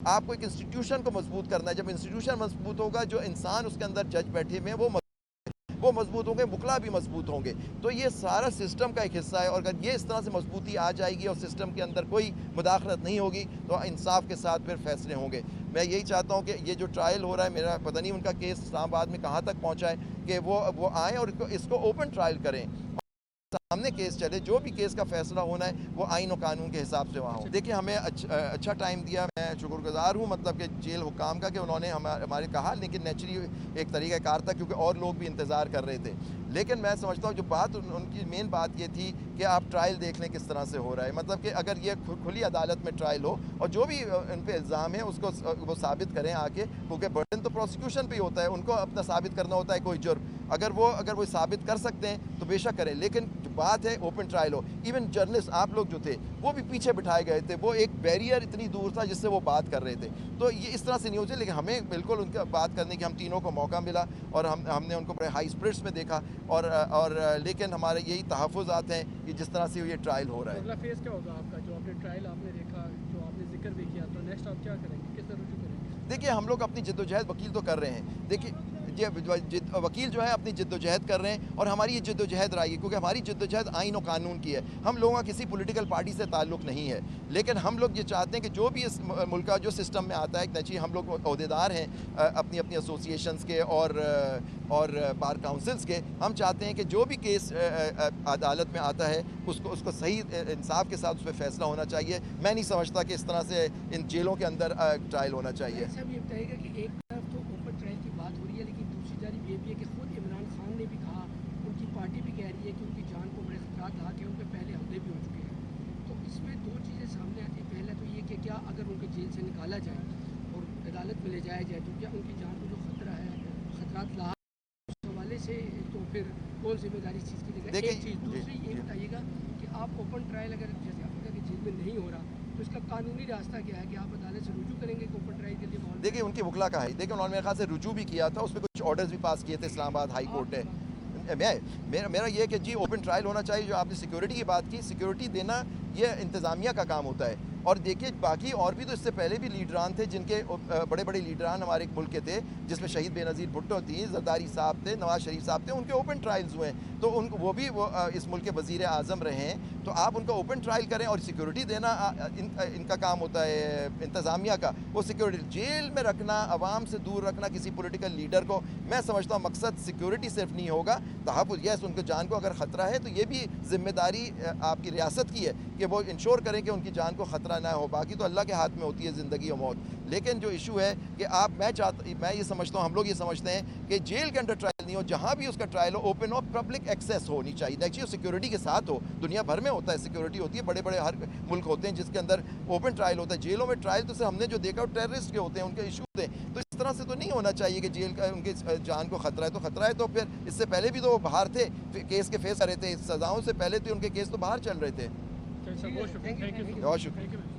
آپ کو ایک انسٹیٹیوشن کو مضبوط کرنا ہے. جب انسٹیٹیوشن مضبوط ہوگا, جو انسان اس کے اندر جج بیٹھے ہوئے ہیں وہ مضبوط ہوں گے, وکلا بھی مضبوط ہوں گے. تو یہ سارا سسٹم کا ایک حصہ ہے, اور اگر یہ اس طرح سے مضبوطی آ جائے گی اور سسٹم کے اندر کوئی مداخلت نہیں ہوگی تو انصاف کے ساتھ پھر فیصلے ہوں گے. میں یہی چاہتا ہوں کہ یہ جو ٹرائل ہو رہا ہے, میرا پتہ نہیں ان کا کیس اسلام آباد میں کہاں تک پہنچا ہے, کہ وہ آئیں اور اس کو اوپن ٹرائل کریں, سامنے کیس چلے. جو بھی کیس کا فیصلہ ہونا ہے وہ آئین و قانون کے حساب سے وہاں ہو. دیکھیں, ہمیں اچھا ٹائم دیا, میں شکر گزار ہوں مطلب کہ جیل حکام کا, کہ انہوں نے ہمارے کہا, لیکن نیچرلی ایک طریقہ کار تھا کیونکہ اور لوگ بھی انتظار کر رہے تھے. لیکن میں سمجھتا ہوں جو بات ان کی مین بات یہ تھی کہ آپ ٹرائل دیکھ لیں کس طرح سے ہو رہا ہے. مطلب کہ اگر یہ کھلی عدالت میں ٹرائل ہو اور جو بھی ان پہ الزام ہے اس کو وہ ثابت کریں آ کے, کیونکہ برڈن تو پروسیکیوشن پہ ہی ہوتا ہے, ان کو اپنا ثابت کرنا ہوتا ہے کوئی جرم. اگر وہ ثابت کر سکتے ہیں تو بے شک کریں, لیکن جو بات ہے اوپن ٹرائل ہو. ایون جرنلسٹ آپ لوگ جو تھے وہ بھی پیچھے بٹھائے گئے تھے, وہ ایک بیریئر اتنی دور تھا جس سے وہ بات کر رہے تھے. تو یہ اس طرح سے نہیں ہو چاہیے, لیکن ہمیں بالکل ان کا بات کرنے کی ہم تینوں کو موقع ملا, اور ہم نے ان کو بڑے ہائی اسپرٹس میں دیکھا, اور لیکن ہمارے یہی تحفظات ہیں کہ جس طرح سے یہ ٹرائل ہو رہا ہے. اگلا فیز کیا ہوگا آپ کا؟ جو آپ نے ٹرائل آپ نے دیکھا, جو آپ نے ذکر بھی کیا, تو نیکسٹ آپ کیا کریں گے, کس طرح رجوع کریں گے؟ دیکھیے, ہم لوگ اپنی جد و جہد, وکیل تو کر رہے ہیں. دیکھیے, وکیل جو ہے اپنی جد و جہد کر رہے ہیں, اور ہماری یہ جد و جہد رہی ہے, کیونکہ ہماری جد و جہد آئین و قانون کی ہے. ہم لوگوں کا کسی پولیٹیکل پارٹی سے تعلق نہیں ہے, لیکن ہم لوگ یہ چاہتے ہیں کہ جو بھی اس ملک کا جو سسٹم میں آتا ہے, نیچی ہم لوگ عہدیدار ہیں اپنی ایسوسیشنز کے اور بار کاؤنسلز کے. ہم چاہتے ہیں کہ جو بھی کیس عدالت میں آتا ہے اس کو صحیح انصاف کے ساتھ اس پہ فیصلہ ہونا چاہیے. میں نہیں سمجھتا کہ اس طرح سے ان جیلوں کے اندر ٹرائل ہونا چاہیے. صاحب یہ بتائیے گا کہ ایک طرف تو اوپن ٹرائل کی بات ہو رہی ہے, لیکن دوسری جانب یہ بھی ہے کہ خود عمران خان نے بھی کہا, ان کی پارٹی بھی کہہ رہی ہے کہ ان کی جان کو بڑے خطرات لاحق ہیں, ان پہ پہلے حملے بھی ہو چکے ہیں. تو اس میں دو چیزیں سامنے آتی ہیں. پہلا تو یہ کہ کیا اگر ان کو جیل سے نکالا جائے اور عدالت میں لے جایا جائے تو کیا ان کی جان کو جو خطرہ ہے, خطرات لاحق, اس حوالے سے تو پھر کون ذمہ داری اس چیز کی لے گا؟ ایک چیز. دوسری یہ بتائیے گا کہ آپ اوپن ٹرائل اگر جیسے آپ نے کہا کہ جیل میں نہیں ہو رہا, تو اس کا قانونی راستہ کیا ہے کہ آپ عدالت سے رجوع کریں گے کہ اوپن ٹرائل کے لیے ماحول؟ دیکھیں, ان کی وکلا کا ہے. دیکھیں, انہوں نے میرے خیال سے رجوع بھی کیا تھا, اس پہ کچھ آرڈرز بھی پاس کیے تھے اسلام آباد ہائی کورٹ نے. میرا یہ کہ جی اوپن ٹرائل ہونا چاہیے. جو آپ نے سیکیورٹی کی بات کی, سیکیورٹی دینا یہ انتظامیہ کا کام ہوتا ہے. اور دیکھیے, باقی اور بھی تو اس سے پہلے بھی لیڈران تھے, جن کے بڑے بڑے لیڈران ہمارے ملک کے تھے, جس میں شہید بے نظیر بھٹو تھی, زرداری صاحب تھے, نواز شریف صاحب تھے, ان کے اوپن ٹرائلز ہوئے ہیں. تو وہ بھی اس ملک کے وزیر اعظم رہے ہیں. تو آپ ان کا اوپن ٹرائل کریں, اور سیکیورٹی دینا ان کا کام ہوتا ہے انتظامیہ کا. وہ سیکیورٹی جیل میں رکھنا, عوام سے دور رکھنا کسی پولیٹیکل لیڈر کو, میں سمجھتا ہوں مقصد سیکیورٹی صرف نہیں ہوگا, تحفظ. یس, ان کے جان کو اگر خطرہ ہے تو یہ بھی ذمہ داری آپ کی ریاست کی ہے کہ وہ انشور کریں کہ ان کی جان کو خطرہ نہ ہو. باقی تو اللہ کے ہاتھ میں ہوتی ہے زندگی و موت. لیکن جو ایشو ہے کہ میں یہ سمجھتا ہوں, ہم لوگ یہ سمجھتے ہیں کہ جیل کے اندر ٹرائل نہیں ہو, جہاں بھی اس کا ٹرائل ہو اوپن ہو, پبلک ایکسیس ہونی چاہیے. نیکسٹ سیکیورٹی کے ساتھ ہو. دنیا بھر میں ہوتا ہے, سیکیورٹی ہوتی ہے, بڑے بڑے ہر ملک ہوتے ہیں جس کے اندر اوپن ٹرائل ہوتا ہے. جیلوں میں ٹرائل تو ہم نے جو دیکھا وہ ٹیررسٹ کے ہوتے ہیں, ان کے ایشو ہوتے ہیں. تو اس طرح سے تو نہیں ہونا چاہیے کہ جیل کا ان کی جان کو خطرہ ہے تو خطرہ ہے. تو پھر اس سے پہلے بھی تو وہ باہر تھے, کیس کے فیس کر رہے تھے, سزاؤں سے پہلے تو ان کے کیس تو باہر چل رہے تھے. بہت شکریہ. بہت شکریہ.